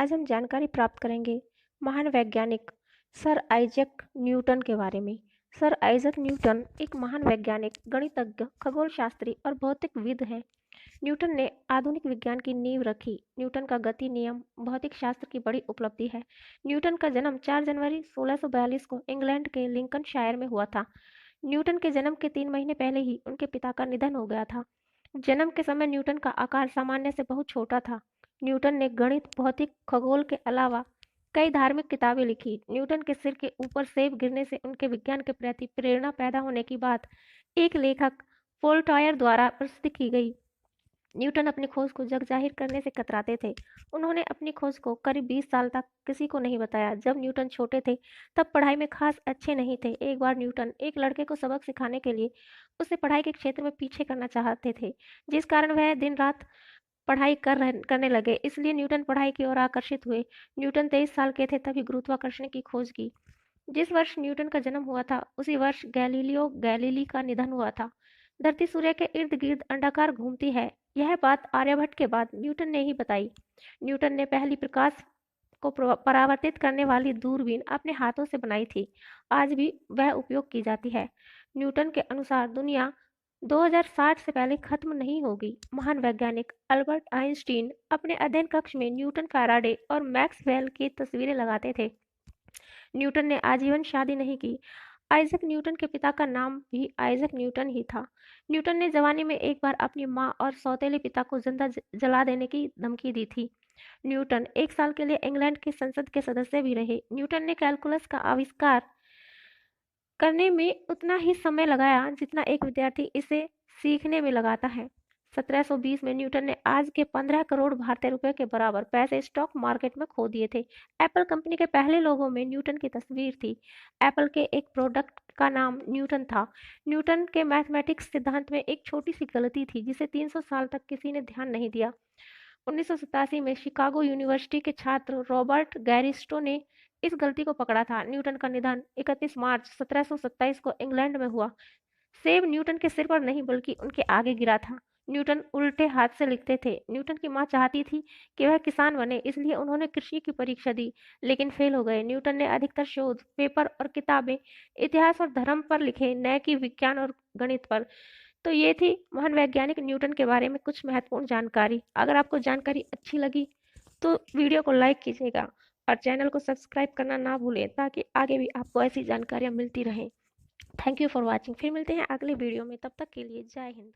आज हम जानकारी प्राप्त करेंगे महान वैज्ञानिक सर आइजैक न्यूटन के बारे में। सर आइजैक न्यूटन एक महान वैज्ञानिक, गणितज्ञ, खगोलशास्त्री और भौतिकविद हैं। न्यूटन ने आधुनिक विज्ञान की नींव रखी। न्यूटन का गति नियम भौतिक शास्त्र की बड़ी उपलब्धि है। न्यूटन का जन्म 4 जनवरी 1642 को इंग्लैंड के लिंकनशायर में हुआ था। न्यूटन के जन्म के 3 महीने पहले ही उनके पिता का निधन हो गया था। जन्म के समय न्यूटन का आकार सामान्य से बहुत छोटा था। न्यूटन ने गणित, भौतिक, खगोल के अलावा कई धार्मिक किताबें लिखी। न्यूटन के सिर के ऊपर सेब गिरने से उनके विज्ञान के प्रति प्रेरणा पैदा होने की बात एक लेखक वोल्टायर द्वारा प्रसिद्ध की गई। न्यूटन अपनी खोज को जग जाहिर करने से कतराते थे। उन्होंने अपनी खोज को करीब 20 साल तक किसी को नहीं बताया। जब न्यूटन छोटे थे तब पढ़ाई में खास अच्छे नहीं थे। एक बार न्यूटन एक लड़के को सबक सिखाने के लिए उसे पढ़ाई के क्षेत्र में पीछे करना चाहते थे, जिस कारण वह दिन रात पढ़ाई करने लगे। इसलिए न्यूटन पढ़ाई की ओर आकर्षित हुए। न्यूटन 23 साल के थे तभी गुरुत्वाकर्षण की खोज की। जिस वर्ष न्यूटन का जन्म हुआ था उसी वर्ष गैलीलियो गैलीली का निधन हुआ था। धरती सूर्य के इर्द गिर्द अंडाकार घूमती है, यह बात आर्यभट्ट के बाद न्यूटन ने ही बताई। न्यूटन ने पहली प्रकाश को परावर्तित करने वाली दूरबीन अपने हाथों से बनाई थी। आज भी वह उपयोग की जाती है। न्यूटन के अनुसार दुनिया 2060 से पहले खत्म नहीं होगी। महान वैज्ञानिक अल्बर्ट आइंस्टीन अपने अध्ययन कक्ष में न्यूटन, फैराडे और मैक्सवेल की तस्वीरें लगाते थे। न्यूटन ने आजीवन शादी नहीं की। आइजैक न्यूटन के पिता का नाम भी आइजैक न्यूटन ही था। न्यूटन ने जवानी में एक बार अपनी मां और सौतेले पिता को जिंदा जला देने की धमकी दी थी। न्यूटन 1 साल के लिए इंग्लैंड की संसद के सदस्य भी रहे। न्यूटन ने कैलकुलस का आविष्कार करने में उतना ही समय लगाया जितना एक विद्यार्थी इसे सीखने में लगाता है। 1720 में न्यूटन ने आज के 15 करोड़ भारतीय रुपए के बराबर पैसे स्टॉक मार्केट में खो दिए थे। एप्पल कंपनी के पहले लोगों में न्यूटन की तस्वीर थी। एप्पल के एक प्रोडक्ट का नाम न्यूटन था। न्यूटन के मैथमेटिक्स सिद्धांत में एक छोटी सी गलती थी जिसे 300 साल तक किसी ने ध्यान नहीं दिया। 1987 में शिकागो यूनिवर्सिटी के छात्र रॉबर्ट गैरिस्टो ने इस गलती को पकड़ा था। न्यूटन का निधन 31 मार्च 1727 को इंग्लैंड में हुआ। सेब न्यूटन के सिर पर नहीं बल्कि उनके आगे गिरा था। न्यूटन उल्टे हाथ से लिखते थे। न्यूटन की मां चाहती थी कि वह किसान बने, इसलिए उन्होंने कृषि की परीक्षा दी लेकिन फेल हो गए। न्यूटन ने अधिकतर शोध पेपर और किताबें इतिहास और धर्म पर लिखे, न कि विज्ञान और गणित पर। तो ये थी महान वैज्ञानिक न्यूटन के बारे में कुछ महत्वपूर्ण जानकारी। अगर आपको जानकारी अच्छी लगी तो वीडियो को लाइक कीजिएगा और चैनल को सब्सक्राइब करना ना भूलें ताकि आगे भी आपको ऐसी जानकारियाँ मिलती रहें। Thank you for watching. फिर मिलते हैं अगले वीडियो में, तब तक के लिए जय हिंद।